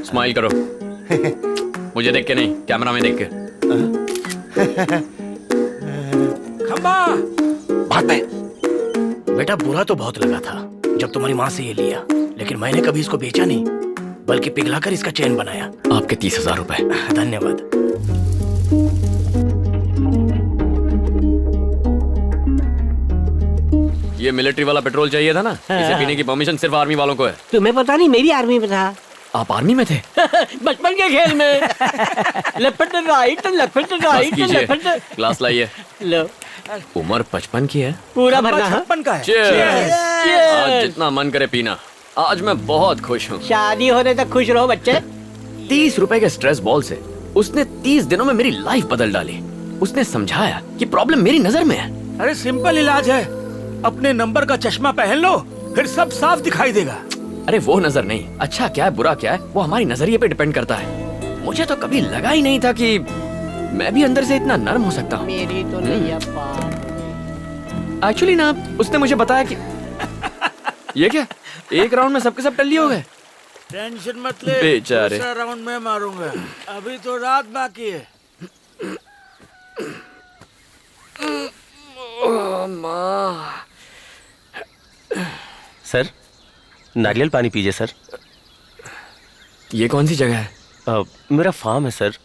Smile करो। मुझे देख के नहीं, कैमरा में देख के। खम्बा बात पे। बेटा बुरा तो बहुत लगा था जब तुम्हारी माँ से ये लिया, लेकिन मैंने कभी इसको बेचा नहीं, बल्कि पिघलाकर इसका चैन बनाया। आपके 30,000 रुपए। धन्यवाद। ये मिलिट्री वाला पेट्रोल चाहिए था ना, इसे पीने की परमिशन सिर्फ आर्मी वालों को है। तुम्हें पता नहीं, मेरी आर्मी में था। आप आर्मी में थे? बचपन के खेल में। Left right, left right, left. Glass लाइए। लो, उम्र 55 की है। पूरा भरना। 56 का है। Cheers! आज जितना मन करे पीना। आज मैं बहुत खुश हूँ। शादी होने तक खुश रहो बच्चे। 30 रुपए के स्ट्रेस बॉल से उसने 30 दिनों में मेरी लाइफ बदल डाली। उसने समझाया कि प्रॉब्लम मेरी नजर में है। अरे सिंपल इलाज है, अपने नंबर का चश्मा पहन लो, फिर सब साफ दिखाई देगा। अरे वो नजर नहीं, अच्छा क्या है बुरा क्या है वो हमारी नजरिए पे डिपेंड करता है। मुझे तो कभी लगा ही नहीं था कि मैं भी अंदर से इतना नर्म हो सकता हूँ। मेरी तो नैया पार। एक्चुअली ना उसने मुझे बताया कि ये क्या, एक राउंड में सबके सब टल्ली हो गए। टेंशन मत ले, बेचारे। दूसरा राउंड में मारूंगा, अभी तो रात बाकी है। सर नारियल पानी पीजिए सर। ये कौन सी जगह है? मेरा फार्म है सर।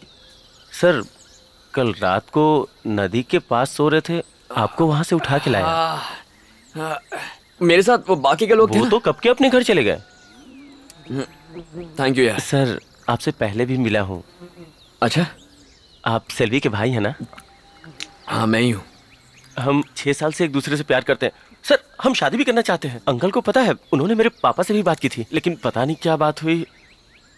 सर कल रात को नदी के पास सो रहे थे, आपको वहां से उठा के लाया। मेरे साथ वो बाकी के लोग थे वो ना? तो कब के अपने घर चले गए। थैंक यू यार। सर आपसे पहले भी मिला हूँ। अच्छा, आप सेल्वी के भाई हैं ना? हाँ मैं ही हूँ। हम 6 साल से एक दूसरे से प्यार करते हैं सर। हम शादी भी करना चाहते हैं। अंकल को पता है, उन्होंने मेरे पापा से भी बात की थी, लेकिन पता नहीं क्या बात हुई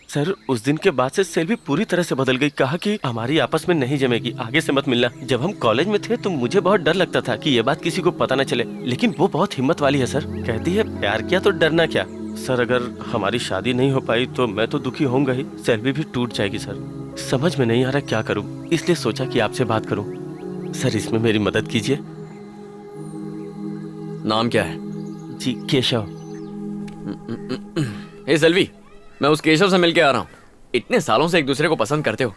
सर। उस दिन के बाद से सेल्वी पूरी तरह से बदल गई। कहा कि हमारी आपस में नहीं जमेगी, आगे से मत मिलना। जब हम कॉलेज में थे तो मुझे बहुत डर लगता था कि ये बात किसी को पता न चले, लेकिन वो बहुत हिम्मत वाली है सर। कहती है प्यार किया तो डरना क्या। सर अगर हमारी शादी नहीं हो पाई तो मैं तो दुखी होऊंगा ही, सेल्वी भी टूट जाएगी सर। समझ में नहीं आ रहा क्या करूं, इसलिए सोचा कि आपसे बात करूं। सर इसमें मेरी मदद कीजिए। नाम क्या है? जी केशव। हे सेल्वी, मैं उस केशव से मिल के आ रहा हूँ। इतने सालों से एक दूसरे को पसंद करते हो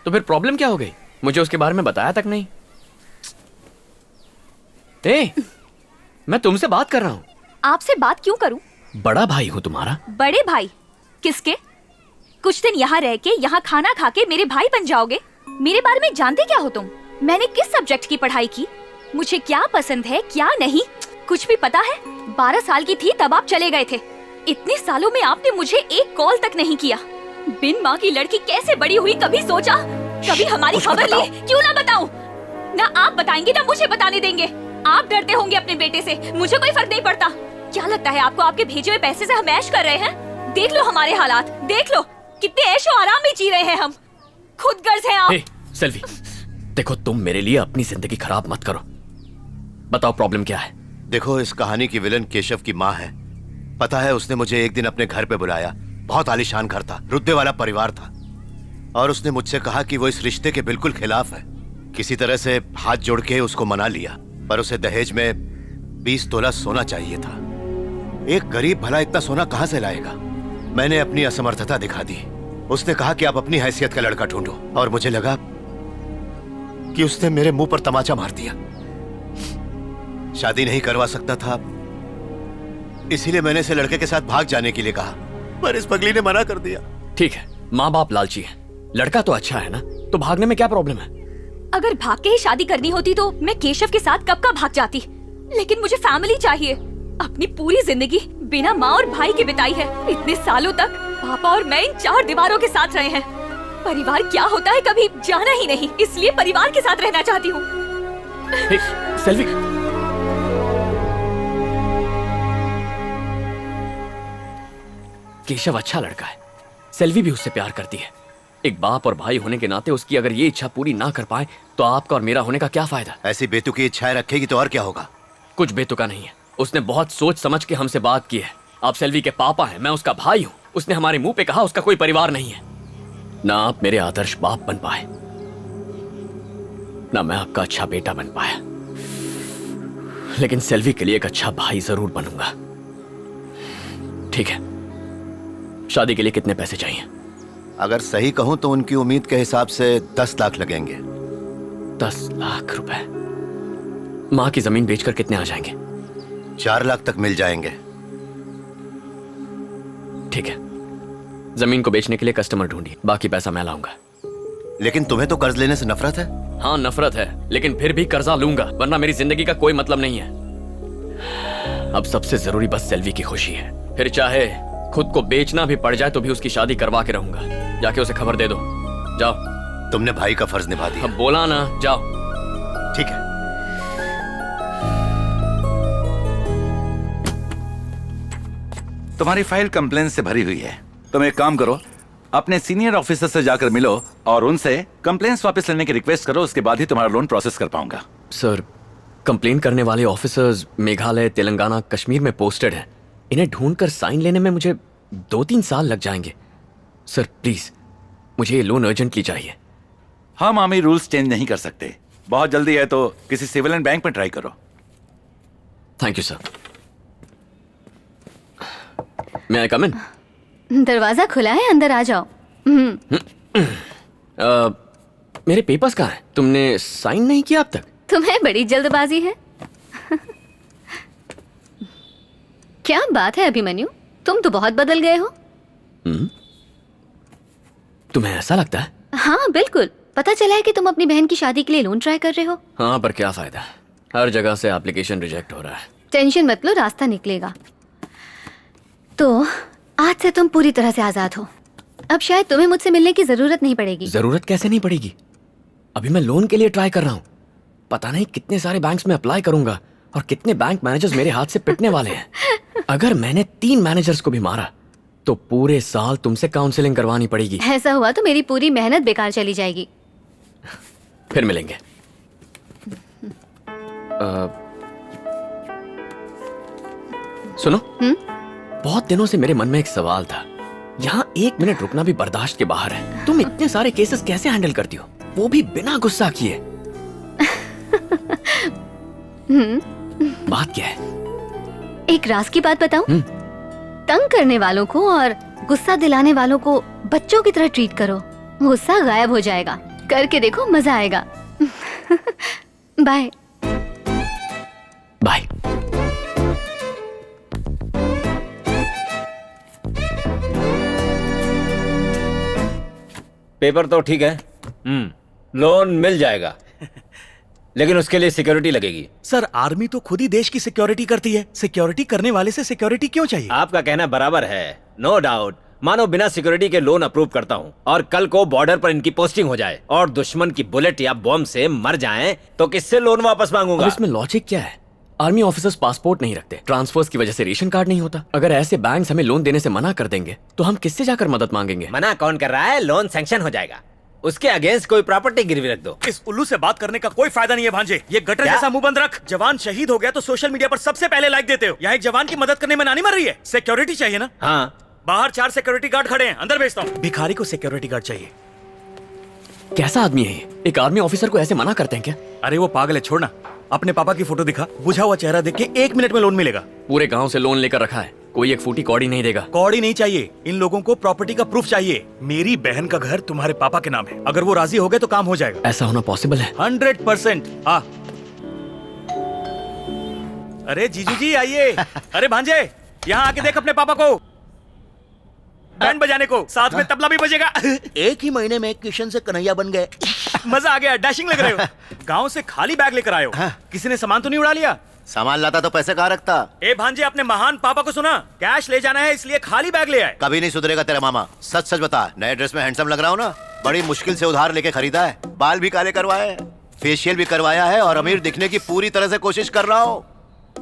तो फिर प्रॉब्लम क्या हो गई? मुझे उसके बारे में बताया तक नहीं। ए, मैं तुमसे बात कर रहा हूँ। आपसे बात क्यों करूं? बड़ा भाई हूँ तुम्हारा। बड़े भाई? किसके? कुछ दिन यहाँ रह के, यहाँ खाना खा के मेरे भाई बन जाओगे? मेरे बारे में जानते क्या हो तुम? मैंने किस सब्जेक्ट की पढ़ाई की, मुझे क्या पसंद है क्या नहीं, कुछ भी पता है? 12 साल की थी तब आप चले गए थे। इतने सालों में आपने मुझे एक कॉल तक नहीं किया। बिन माँ की लड़की कैसे बड़ी हुई, कभी सोचा? कभी हमारी खबर ली? क्यों ना बताऊं? ना आप बताएंगे ना मुझे बताने देंगे। आप डरते होंगे अपने बेटे से, मुझे कोई फर्क नहीं पड़ता। क्या लगता है आपको आपके भेजे हुए पैसे से हम ऐश कर रहे हैं? देख लो हमारे हालात, देख लो कितने ऐशो आराम में जी रहे हैं हम। खुद गर्ज हैं आप। हे सेल्वी, देखो तुम मेरे लिए अपनी जिंदगी खराब मत करो। बताओ प्रॉब्लम क्या है? देखो इस कहानी की विलन केशव की माँ है। पता है उसने मुझे एक दिन अपने घर पे बुलाया। बहुत आलीशान घर था, रुतबे वाला परिवार था, और उसने मुझसे कहा कि वो इस रिश्ते के बिल्कुल खिलाफ है। किसी तरह से हाथ जोड़ के उसको मना लिया, पर उसे दहेज में 20 तोला सोना चाहिए था। एक गरीब भला इतना सोना कहां से लाएगा? मैंने अपनी असमर्थता दिखा दी। उसने कहा कि आप अपनी हैसियत का लड़का ढूंढो, और मुझे लगा कि उसने मेरे मुंह पर तमाचा मार दिया। शादी नहीं करवा सकता था, इसीलिए मैंने इसे लड़के के साथ भाग जाने के लिए कहा, पर इस पगली ने मना कर दिया। ठीक है, माँ बाप लालची है, लड़का तो अच्छा है ना, तो भागने में क्या प्रॉब्लम है? अगर भाग के ही शादी करनी होती तो मैं केशव के साथ कब का भाग जाती, लेकिन मुझे फैमिली चाहिए। अपनी पूरी जिंदगी बिना माँ और भाई के बिताई है। इतने सालों तक पापा और मैं इन 4 दीवारों के साथ रहे हैं। परिवार क्या होता है कभी जाना ही नहीं, इसलिए परिवार के साथ रहना चाहती हूँ। सेल्वी, केशव अच्छा लड़का है, सेल्वी भी उससे प्यार करती है। एक बाप और भाई होने के नाते उसकी अगर ये इच्छा पूरी ना कर पाए तो आपका और मेरा होने का क्या फायदा? ऐसी बेतुकी इच्छाएं रखेगी तो और क्या होगा? कुछ बेतुका नहीं है, उसने बहुत सोच समझ के हमसे बात की है। आप सेल्वी के पापा हैं, मैं उसका भाई हूँ। उसने हमारे मुंह पे कहा उसका कोई परिवार नहीं है। ना आप मेरे आदर्श बाप बन पाए, ना मैं आपका अच्छा बेटा बन पाया, लेकिन सेल्वी के लिए एक अच्छा भाई जरूर बनूंगा। ठीक है, शादी के लिए कितने पैसे चाहिए? अगर सही कहूं तो उनकी उम्मीद के हिसाब से 10 लाख लगेंगे। 10 लाख रुपए? माँ की जमीन बेचकर कितने आ जाएंगे? 4 लाख तक मिल जाएंगे। ठीक है, जमीन को बेचने के लिए कस्टमर ढूंढिए, बाकी पैसा मैं लाऊंगा। लेकिन तुम्हें तो कर्ज लेने से नफरत है। हाँ नफरत है, लेकिन फिर भी कर्जा लूंगा, वरना मेरी जिंदगी का कोई मतलब नहीं है। अब सबसे जरूरी बस सेल्वी की खुशी है। फिर चाहे खुद को बेचना भी पड़ जाए तो भी उसकी शादी करवा के रहूंगा। जाके उसे खबर दे दो। जाओ। तुमने भाई का फर्ज निभा दिया। अब बोला ना, जाओ। ठीक है। तुम्हारी फाइल कंप्लेंट से भरी हुई है। तुम एक काम करो, अपने सीनियर ऑफिसर से जाकर मिलो और उनसे कंप्लेंट्स वापस लेने की रिक्वेस्ट करो। उसके बाद ही तुम्हारा लोन प्रोसेस कर पाऊंगा। सर, कंप्लेन करने वाले ऑफिसर्स मेघालय, तेलंगाना, कश्मीर में पोस्टेड हैं। इन्हें ढूंढकर साइन लेने में मुझे 2-3 साल लग जाएंगे। सर प्लीज, मुझे ये लोन अर्जेंटली चाहिए। हम आर्मी रूल्स चेंज नहीं कर सकते। बहुत जल्दी है तो किसी सिविल एंड बैंक में ट्राई करो। Thank you sir. मैं आई कम इन? दरवाजा खुला है, अंदर आ जाओ। मेरे पेपर्स कहाँ हैं? तुमने साइन नहीं किया अब तक? तुम्हें बड़ी जल्दबाजी है। क्या बात है अभिमन्यु, तुम तो बहुत बदल गए हो। तुम्हें ऐसा लगता है? हाँ बिल्कुल, पता चला है कि तुम अपनी बहन की शादी के लिए लोन ट्राई कर रहे हो। हाँ, पर क्या फायदा, हर जगह से एप्लीकेशन रिजेक्ट हो रहा है। टेंशन मत लो, रास्ता निकलेगा। तो आज से तुम पूरी तरह से आजाद हो। अब शायद तुम्हें मुझसे मिलने की जरूरत नहीं पड़ेगी। जरूरत कैसे नहीं पड़ेगी? अभी मैं लोन के लिए ट्राई कर रहा हूँ। पता नहीं कितने सारे बैंक्स में अप्लाई करूंगा और कितने बैंक मैनेजर्स मेरे हाथ से पिटने वाले हैं। अगर मैंने 3 मैनेजर्स को भी मारा तो पूरे साल तुमसे काउंसलिंग करवानी पड़ेगी। ऐसा हुआ तो मेरी पूरी मेहनत बेकार चली जाएगी। फिर मिलेंगे। सुनो, बहुत दिनों से मेरे मन में एक सवाल था। यहाँ 1 मिनट रुकना भी बर्दाश्त के बाहर है। तुम इतने सारे केसेस कैसे हैंडल करती हो, वो भी बिना गुस्सा किए? बात क्या है? एक राज की बात बताऊं? तंग करने वालों को और गुस्सा दिलाने वालों को बच्चों की तरह ट्रीट करो, गुस्सा गायब हो जाएगा। करके देखो, मजा आएगा। Bye bye. पेपर तो ठीक है, लोन मिल जाएगा, लेकिन उसके लिए सिक्योरिटी लगेगी। सर, आर्मी तो खुद ही देश की सिक्योरिटी करती है। सिक्योरिटी करने वाले से सिक्योरिटी क्यों चाहिए? आपका कहना बराबर है, नो डाउट। मानो बिना सिक्योरिटी के लोन अप्रूव करता हूँ और कल को बॉर्डर पर इनकी पोस्टिंग हो जाए और दुश्मन की बुलेट या बॉम्ब से मर जाएं, तो किससे लोन वापस मांगूंगा? अब इसमें लॉजिक क्या है? आर्मी ऑफिसर्स पासपोर्ट नहीं रखते, ट्रांसफर्स की वजह से रेशन कार्ड नहीं होता। अगर ऐसे बैंक्स हमें लोन देने से मना कर देंगे तो हम किससे जाकर मदद मांगेंगे? मना कौन कर रहा है? लोन सैंक्शन हो जाएगा, उसके अगेंस्ट कोई प्रॉपर्टी गिरवी रख दो। इस उल्लू से बात करने का कोई फायदा नहीं है भांजे। ये गटर क्या? जैसा मुंह बंद रख। जवान शहीद हो गया तो सोशल मीडिया पर सबसे पहले लाइक देते हो। यहाँ एक जवान की मदद करने में नानी मर रही है। सिक्योरिटी चाहिए ना? हाँ, बाहर 4 सिक्योरिटी गार्ड खड़े हैं, अंदर भेजता हूँ। भिखारी को सिक्योरिटी गार्ड चाहिए। कैसा आदमी है ये? एक आर्मी ऑफिसर को ऐसे मना करते हैं क्या? अरे वो पागल है, छोड़ना। अपने पापा की फोटो दिखा, बुझा हुआ चेहरा देख के 1 मिनट में लोन मिलेगा। पूरे गांव से लोन लेकर रखा है, कोई एक फूटी कौड़ी नहीं देगा। कौड़ी नहीं चाहिए, इन लोगों को प्रॉपर्टी का प्रूफ चाहिए। मेरी बहन का घर तुम्हारे पापा के नाम है, अगर वो राजी हो गए तो काम हो जाएगा। ऐसा होना पॉसिबल है? 100%। आ, अरे जीजू जी आइए। अरे भांजे, यहाँ आके देख अपने पापा को, बैंड बजाने को, साथ में तबला भी बजेगा। एक ही महीने में किशन से कन्हैया बन गए। मजा आ गया, डैशिंग लग रहे हो। गांव से खाली बैग लेकर आए हो। किसी ने सामान तो नहीं उड़ा लिया? सामान लाता तो पैसे कहाँ रखता? ए भांजे, अपने महान पापा को सुना, कैश ले जाना है इसलिए खाली बैग ले आए। कभी नहीं सुधरेगा तेरा मामा। सच सच बता, नए ड्रेस में हैंडसम लग रहा हूँ ना? बड़ी मुश्किल से उधार लेके खरीदा है। बाल भी काले करवाए हैं, फेशियल भी करवाया है और अमीर दिखने की पूरी तरह से कोशिश कर रहा हूँ।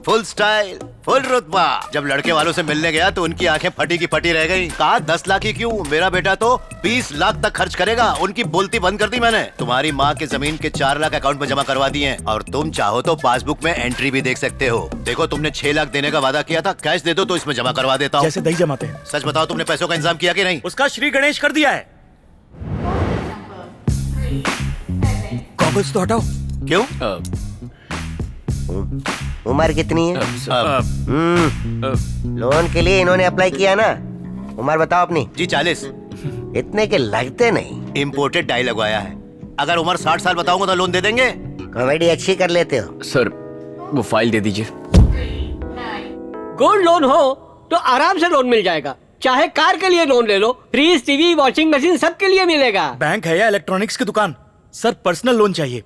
फुल स्टाइल, फुल रुतबा। जब लड़के वालों से मिलने गया तो उनकी आंखें फटी की फटी रह गई। कहा 10 लाख ही क्यों, मेरा बेटा तो 20 लाख तक खर्च करेगा। उनकी बोलती बंद कर दी मैंने। तुम्हारी माँ की जमीन के 4 लाख अकाउंट में जमा करवा दिए हैं और तुम चाहो तो पासबुक में एंट्री भी देख सकते हो। देखो, तुमने 6 लाख देने का वादा किया था, कैश दे दो तो इसमें जमा करवा देता हूँ। जैसे दही जमाते हैं। सच बताओ, तुमने पैसों का इंतजाम किया कि नहीं? उसका श्री गणेश कर दिया है। गॉगल्स तो हटाओ। क्यों? उम्र कितनी है? लोन के लिए इन्होंने अप्लाई किया ना? उम्र बताओ अपनी। जी 40। इतने के लगते नहीं। इम्पोर्टेड डाई लगवाया है। अगर उम्र 60 साल बताऊंगा तो लोन दे देंगे। कॉमेडी अच्छी कर लेते हो। सर वो फाइल दे दीजिए। गोल्ड लोन हो तो आराम से लोन मिल जाएगा। चाहे कार के लिए लोन ले लो, फ्रिज, टीवी, वॉशिंग मशीन सबके लिए मिलेगा। बैंक है या इलेक्ट्रॉनिक्स की दुकान? सर पर्सनल लोन चाहिए।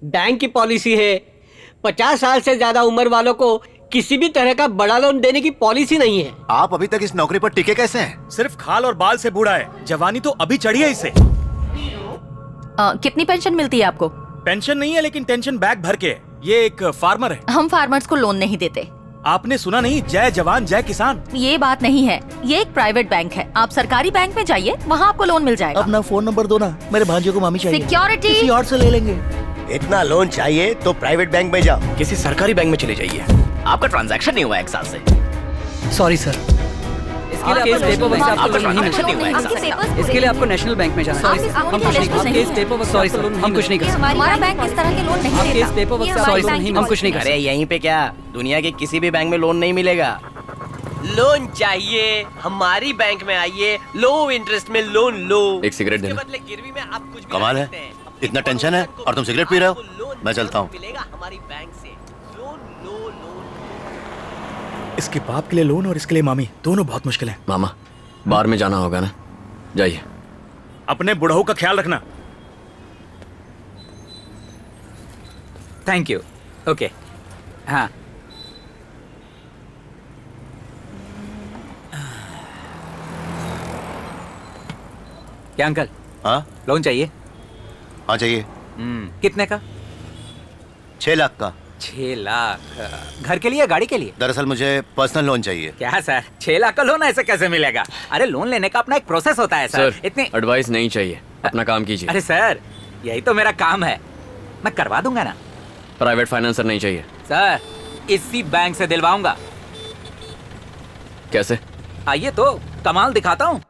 बैंक की पॉलिसी है 50 साल से ज्यादा उम्र वालों को किसी भी तरह का बड़ा लोन देने की पॉलिसी नहीं है। आप अभी तक इस नौकरी पर टिके कैसे हैं? सिर्फ खाल और बाल से बूढ़ा है, जवानी तो अभी चढ़ी है इसे। कितनी पेंशन मिलती है आपको? पेंशन नहीं है लेकिन टेंशन बैग भर के है। ये एक फार्मर है। हम फार्मर्स को लोन नहीं देते। आपने सुना नहीं, जय जवान जय किसान। ये बात नहीं है, ये एक प्राइवेट बैंक है। आप सरकारी बैंक में जाइए, वहाँ आपको लोन मिल जाएगा। अपना फोन नंबर दो ना, मेरे भांजे को मामी चाहिए। सिक्योरिटी किसी और से ले लेंगे। इतना लोन चाहिए तो प्राइवेट बैंक में जाओ। किसी सरकारी बैंक में चले जाइए। आपका ट्रांजैक्शन नहीं हुआ 1 साल से। सॉरी सर, इसके लिए आपको पेपर वर्क से आपको लोन नहीं ट्रांजैक्शन नहीं हुआ मिलेगा। 1 साल से। इसके लिए आपको नेशनल बैंक में जाना है। हम कुछ नहीं करते। Case paper work sorry sir, हम कुछ नहीं कर सकते। हमारा बैंक इस तरह के लोन नहीं देता। Case paper work sorry sir, हम कुछ नहीं कर सकते। अरे यहीं पे क्या, दुनिया के किसी भी बैंक में लोन नहीं मिलेगा। लोन चाहिए हमारी बैंक में आइए, लो इंटरेस्ट में लोन लो। एक सिगरेट देना। बदले गिरवी में आप कुछ भी कमाल है, रख सकते हैं। इतना टेंशन है और तुम सिगरेट पी रहे हो? मैं चलता हूँ। मिलेगा हमारी बैंक से लोन लो लोन। इसके बाप के लिए लोन और इसके लिए मामी, दोनों बहुत मुश्किल है। मामा बाहर में जाना होगा ना, जाइए। अपने बुढ़ऊ का ख्याल रखना। Thank you. ओके हाँ, क्या अंकल हाँ लोन चाहिए? हाँ चाहिए। कितने का? 6 लाख का। 6 लाख घर के लिए, गाड़ी के लिए? दरअसल मुझे पर्सनल लोन चाहिए। क्या सर, 6 लाख का लोन ऐसे कैसे मिलेगा? अरे लोन लेने का अपना एक प्रोसेस होता है सर। इतने एडवाइस नहीं चाहिए, अपना काम कीजिए। अरे सर, यही तो मेरा काम है, मैं करवा दूंगा ना। प्राइवेट फाइनेंसर नहीं चाहिए। सर इसी बैंक से दिलवाऊंगा। कैसे? आइए तो कमाल दिखाता हूँ।